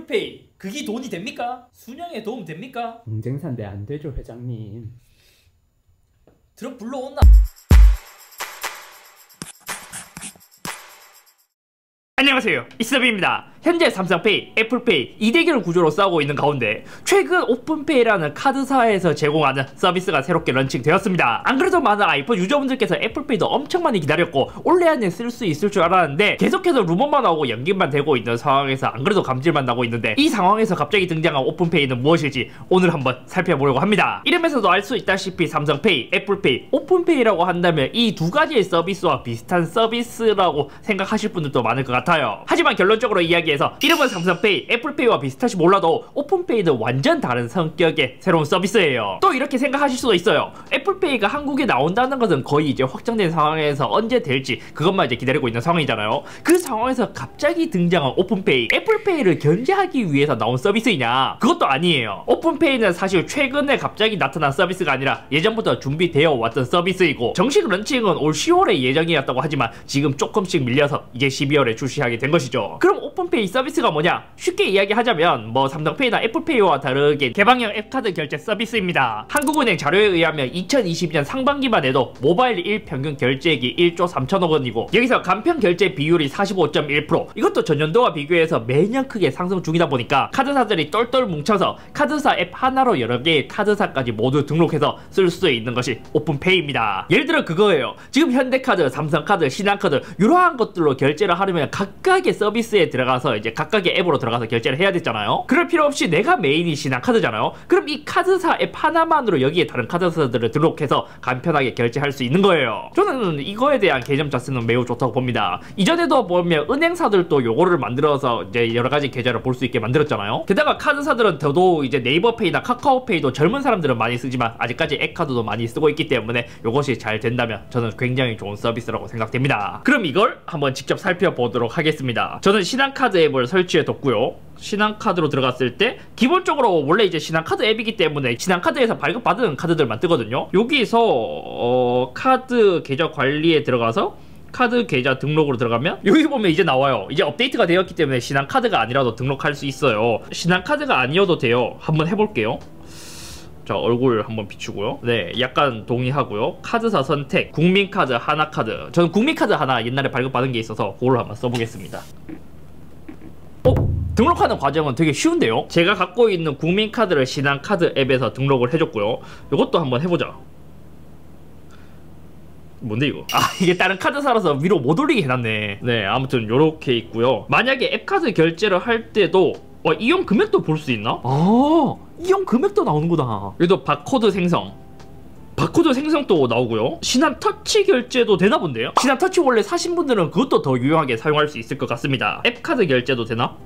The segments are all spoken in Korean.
애플페이 그게 돈이 됩니까? 순영에 도움 됩니까? 경쟁사인데 안 되죠, 회장님. 들어 불러온나? 안녕하세요, 이스더비입니다. 현재 삼성페이, 애플페이 이 대결 구조로 싸우고 있는 가운데 최근 오픈페이라는 카드사에서 제공하는 서비스가 새롭게 런칭되었습니다. 안 그래도 많은 아이폰 유저분들께서 애플페이도 엄청 많이 기다렸고 올해 안에 쓸 수 있을 줄 알았는데 계속해서 루머만 나오고 연기만 되고 있는 상황에서 안 그래도 감질만 나고 있는데, 이 상황에서 갑자기 등장한 오픈페이는 무엇일지 오늘 한번 살펴보려고 합니다. 이름에서도 알 수 있다시피 삼성페이, 애플페이, 오픈페이라고 한다면 이 두 가지의 서비스와 비슷한 서비스라고 생각하실 분들도 많을 것 같아요. 하지만 결론적으로 이야기해서 이름은 삼성페이, 애플페이와 비슷할지 몰라도 오픈페이는 완전 다른 성격의 새로운 서비스예요. 또 이렇게 생각하실 수도 있어요. 애플페이가 한국에 나온다는 것은 거의 이제 확정된 상황에서 언제 될지 그것만 이제 기다리고 있는 상황이잖아요. 그 상황에서 갑자기 등장한 오픈페이, 애플페이를 견제하기 위해서 나온 서비스이냐? 그것도 아니에요. 오픈페이는 사실 최근에 갑자기 나타난 서비스가 아니라 예전부터 준비되어 왔던 서비스이고, 정식 런칭은 올 10월에 예정이었다고 하지만 지금 조금씩 밀려서 이제 12월에 출시하게 된 것이죠. 그럼 오픈페이 서비스가 뭐냐? 쉽게 이야기하자면 삼성페이나 애플페이와 다르게 개방형 앱카드 결제 서비스입니다. 한국은행 자료에 의하면 2022년 상반기만 해도 모바일 일평균 결제액이 1조 3천억 원이고 여기서 간편 결제 비율이 45.1%, 이것도 전년도와 비교해서 매년 크게 상승 중이다 보니까 카드사들이 똘똘 뭉쳐서 카드사 앱 하나로 여러 개의 카드사까지 모두 등록해서 쓸 수 있는 것이 오픈페이입니다. 예를 들어 그거예요. 지금 현대카드, 삼성카드, 신한카드 이러한 것들로 결제를 하려면 각각의 서비스에 들어가서 이제 각각의 앱으로 들어가서 결제를 해야 되잖아요. 그럴 필요 없이 내가 메인이 신한카드잖아요. 그럼 이 카드사 앱 하나만으로 여기에 다른 카드사들을 등록해서 간편하게 결제할 수 있는 거예요. 저는 이거에 대한 개념 자체는 매우 좋다고 봅니다. 이전에도 보면 은행사들도 요거를 만들어서 이제 여러가지 계좌를 볼 수 있게 만들었잖아요. 게다가 카드사들은 더더욱 이제 네이버페이나 카카오페이도 젊은 사람들은 많이 쓰지만 아직까지 앱카드도 많이 쓰고 있기 때문에 요것이 잘 된다면 저는 굉장히 좋은 서비스라고 생각됩니다. 그럼 이걸 한번 직접 살펴보도록 하겠습니다. 저는 신한카드 앱을 설치해 뒀고요. 신한카드로 들어갔을 때 기본적으로 원래 이제 신한카드 앱이기 때문에 신한카드에서 발급받은 카드들만 뜨거든요. 여기서 카드 계좌 관리에 들어가서 카드 계좌 등록으로 들어가면 여기 보면 이제 나와요. 이제 업데이트가 되었기 때문에 신한카드가 아니라도 등록할 수 있어요. 신한카드가 아니어도 돼요. 한번 해볼게요. 자, 얼굴 한번 비추고요. 네, 약간 동의하고요. 카드사 선택, 국민카드, 하나카드. 저는 국민카드 하나 옛날에 발급받은 게 있어서 그걸로 한번 써보겠습니다. 등록하는 과정은 되게 쉬운데요. 제가 갖고 있는 국민카드를 신한카드 앱에서 등록을 해줬고요. 이것도 한번 해보자. 뭔데 이거? 이게 다른 카드사라서 위로 못 올리게 해놨네. 네, 아무튼 요렇게 있고요. 만약에 앱카드 결제를 할 때도 이용 금액도 볼 수 있나? 이용 금액도 나오는구나. 여기도 바코드 생성, 바코드 생성도 나오고요. 신한터치 결제도 되나 본데요? 신한터치 원래 사신 분들은 그것도 더 유용하게 사용할 수 있을 것 같습니다. 앱카드 결제도 되나?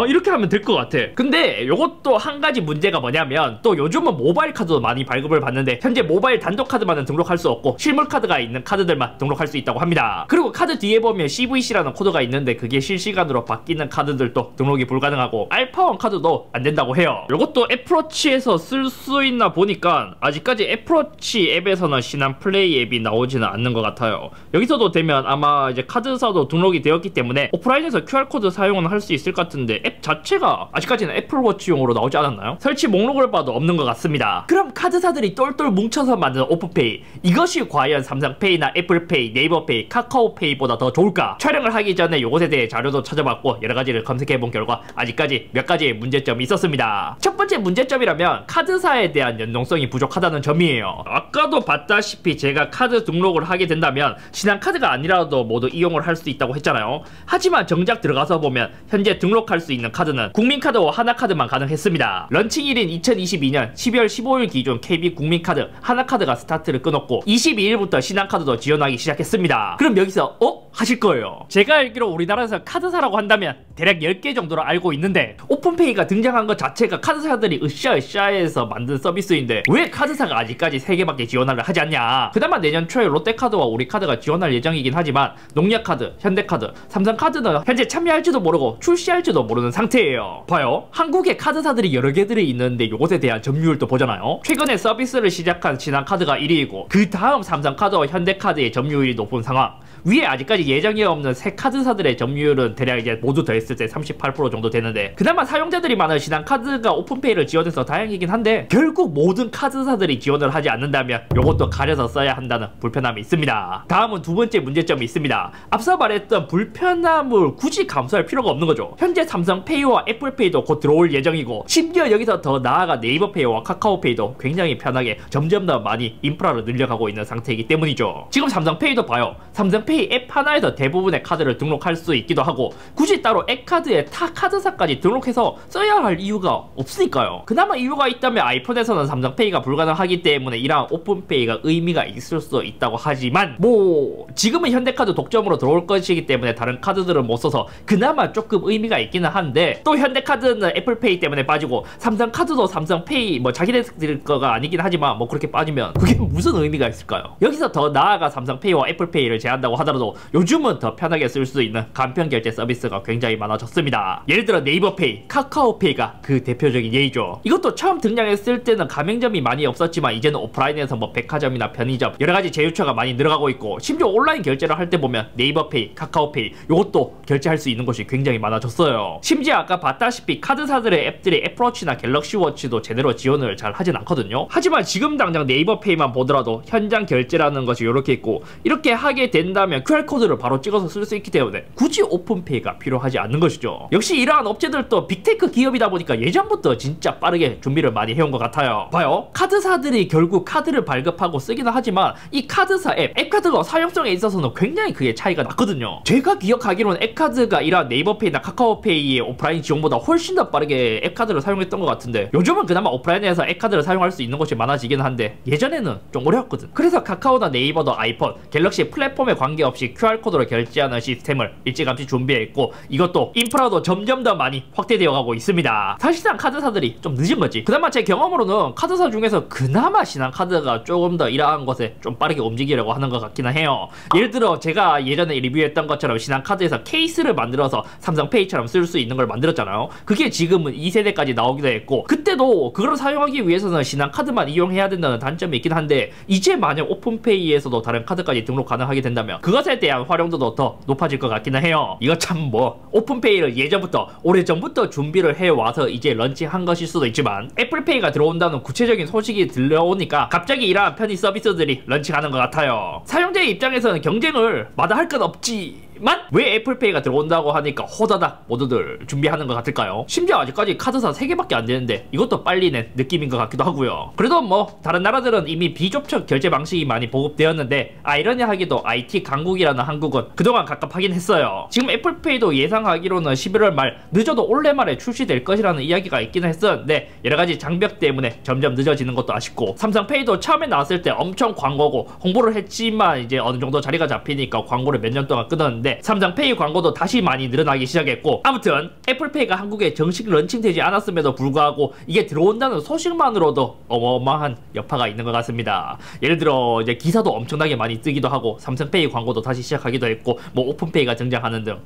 이렇게 하면 될 것 같아. 근데 요것도 한 가지 문제가 뭐냐면, 또 요즘은 모바일 카드도 많이 발급을 받는데 현재 모바일 단독 카드만은 등록할 수 없고 실물 카드가 있는 카드들만 등록할 수 있다고 합니다. 그리고 카드 뒤에 보면 CVC라는 코드가 있는데 그게 실시간으로 바뀌는 카드들도 등록이 불가능하고 알파원 카드도 안 된다고 해요. 요것도 애플워치에서 쓸 수 있나 보니까 아직까지 애플워치 앱에서는 신한 플레이 앱이 나오지는 않는 것 같아요. 여기서도 되면 아마 이제 카드사도 등록이 되었기 때문에 오프라인에서 QR코드 사용은 할 수 있을 것 같은데 앱 자체가 아직까지는 애플워치용으로 나오지 않았나요? 설치 목록을 봐도 없는 것 같습니다. 그럼 카드사들이 똘똘 뭉쳐서 만든 오픈페이, 이것이 과연 삼성페이나 애플페이, 네이버페이, 카카오페이보다 더 좋을까? 촬영을 하기 전에 이것에 대해 자료도 찾아봤고 여러가지를 검색해본 결과 아직까지 몇 가지의 문제점이 있었습니다. 첫 번째 문제점이라면 카드사에 대한 연동성이 부족하다는 점이에요. 아까도 봤다시피 제가 카드 등록을 하게 된다면 신한카드가 아니라도 모두 이용을 할 수 있다고 했잖아요. 하지만 정작 들어가서 보면 현재 등록할 수 있는 카드는 국민카드와 하나카드만 가능했습니다. 런칭일인 2022년 12월 15일 기준 KB 국민카드, 하나카드가 스타트를 끊었고 22일부터 신한카드도 지원하기 시작했습니다. 그럼 여기서 하실 거예요. 제가 알기로 우리나라에서 카드사라고 한다면 대략 10개 정도로 알고 있는데 오픈페이가 등장한 것 자체가 카드사들이 으쌰으쌰해서 만든 서비스인데 왜 카드사가 아직까지 3개밖에 지원을 하지 않냐. 그나마 내년 초에 롯데카드와 우리카드가 지원할 예정이긴 하지만 농협카드, 현대카드, 삼성카드는 현재 참여할지도 모르고 출시할지도 모르는 상태예요. 봐요, 한국에 카드사들이 여러 개들이 있는데 이것에 대한 점유율도 보잖아요. 최근에 서비스를 시작한 신한카드가 1위이고 그 다음 삼성카드와 현대카드의 점유율이 높은 상황. 위에 아직까지 예정이 없는 새 카드사들의 점유율은 대략 이제 모두 더했을 때 38% 정도 되는데, 그나마 사용자들이 많은 신한카드가 오픈페이를 지원해서 다행이긴 한데 결국 모든 카드사들이 지원을 하지 않는다면 요것도 가려서 써야 한다는 불편함이 있습니다. 다음은 두 번째 문제점이 있습니다. 앞서 말했던 불편함을 굳이 감수할 필요가 없는 거죠. 현재 삼성페이와 애플페이도 곧 들어올 예정이고, 심지어 여기서 더 나아가 네이버페이와 카카오페이도 굉장히 편하게 점점 더 많이 인프라를 늘려가고 있는 상태이기 때문이죠. 지금 삼성페이도 봐요. 삼성페이 앱 하나에서 대부분의 카드를 등록할 수 있기도 하고, 굳이 따로 앱카드에 타 카드사까지 등록해서 써야 할 이유가 없으니까요. 그나마 이유가 있다면 아이폰에서는 삼성페이가 불가능하기 때문에 이러한 오픈페이가 의미가 있을 수 있다고 하지만, 뭐 지금은 현대카드 독점으로 들어올 것이기 때문에 다른 카드들은 못 써서 그나마 조금 의미가 있기는 한데, 또 현대카드는 애플페이 때문에 빠지고 삼성카드도 삼성페이 뭐 자기네들 거가 아니긴 하지만 뭐 그렇게 빠지면 그게 무슨 의미가 있을까요? 여기서 더 나아가 삼성페이와 애플페이를 제한다고 하더라도 요즘은 더 편하게 쓸 수 있는 간편 결제 서비스가 굉장히 많아졌습니다. 예를 들어 네이버페이, 카카오페이가 그 대표적인 예이죠. 이것도 처음 등장했을 때는 가맹점이 많이 없었지만 이제는 오프라인에서 뭐 백화점이나 편의점 여러가지 제휴처가 많이 늘어가고 있고, 심지어 온라인 결제를 할 때 보면 네이버페이, 카카오페이 요것도 결제할 수 있는 곳이 굉장히 많아졌어요. 심지어 아까 봤다시피 카드사들의 앱들이 애플워치나 갤럭시워치도 제대로 지원을 잘 하진 않거든요. 하지만 지금 당장 네이버페이만 보더라도 현장 결제라는 것이 이렇게 있고, 이렇게 하게 된다면 QR코드를 바로 찍어서 쓸 수 있기 때문에 굳이 오픈페이가 필요하지 않는 것이죠. 역시 이러한 업체들도 빅테크 기업이다 보니까 예전부터 진짜 빠르게 준비를 많이 해온 것 같아요. 봐요, 카드사들이 결국 카드를 발급하고 쓰기는 하지만 이 카드사 앱카드가 사용성에 있어서는 굉장히 그게 차이가 났거든요. 제가 기억하기로는 앱카드가 이러한 네이버페이나 카카오페이의 오프라인 지원보다 훨씬 더 빠르게 앱카드를 사용했던 것 같은데, 요즘은 그나마 오프라인에서 앱카드를 사용할 수 있는 곳이 많아지긴 한데 예전에는 좀 어려웠거든. 그래서 카카오나 네이버도 아이폰, 갤럭시 플랫폼에 관계없이 QR코드로 결제하는 시스템을 일찌감치 준비했고, 이것도 인프라도 점점 더 많이 확대되어 가고 있습니다. 사실상 카드사들이 좀 늦은 거지. 그나마 제 경험으로는 카드사 중에서 그나마 신한카드가 조금 더 이러한 것에 좀 빠르게 움직이려고 하는 것 같기는 해요. 예를 들어 제가 예전에 리뷰했던 것처럼 신한카드에서 케이스를 만들어서 삼성페이처럼 쓸 수 있는 걸 만들었잖아요. 그게 지금은 2세대까지 나오기도 했고, 그때도 그걸 사용하기 위해서는 신한카드만 이용해야 된다는 단점이 있긴 한데, 이제 만약 오픈페이에서도 다른 카드까지 등록 가능하게 된다면 그것에 대한 활용도도 더 높아질 것 같기는 해요. 이거 참 뭐 오픈페이를 예전부터 오래전부터 준비를 해와서 이제 런칭한 것일 수도 있지만, 애플페이가 들어온다는 구체적인 소식이 들려오니까 갑자기 이러한 편의 서비스들이 런칭하는 것 같아요. 사용자의 입장에서는 경쟁을 마다할 건 없지만 왜 애플페이가 들어온다고 하니까 호다닥 모두들 준비하는 것 같을까요? 심지어 아직까지 카드사 3개밖에 안 되는데 이것도 빨리 낸 느낌인 것 같기도 하고요. 그래도 뭐 다른 나라들은 이미 비접촉 결제 방식이 많이 보급되었는데, 아이러니하게도 IT 강국이라는 한국은 그동안 갑갑하긴 했어요. 지금 애플페이도 예상하기로는 11월 말 늦어도 올해 말에 출시될 것이라는 이야기가 있긴 했었는데, 여러가지 장벽 때문에 점점 늦어지는 것도 아쉽고, 삼성페이도 처음에 나왔을 때 엄청 광고고 홍보를 했지만 이제 어느 정도 자리가 잡히니까 광고를 몇 년 동안 끊었는데, 삼성페이 광고도 다시 많이 늘어나기 시작했고, 아무튼 애플페이가 한국에 정식 런칭되지 않았음에도 불구하고 이게 들어온다는 소식만으로도 어마어마한 여파가 있는 것 같습니다. 예를 들어 이제 기사도 엄청나게 많이 뜨기도 하고, 삼성페이 광고도 다시 시작하기도 했고, 뭐 오픈페이가 등장하는 등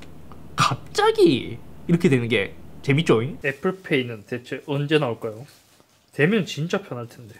갑자기 이렇게 되는 게 재밌죠? 애플페이는 대체 언제 나올까요? 되면 진짜 편할 텐데.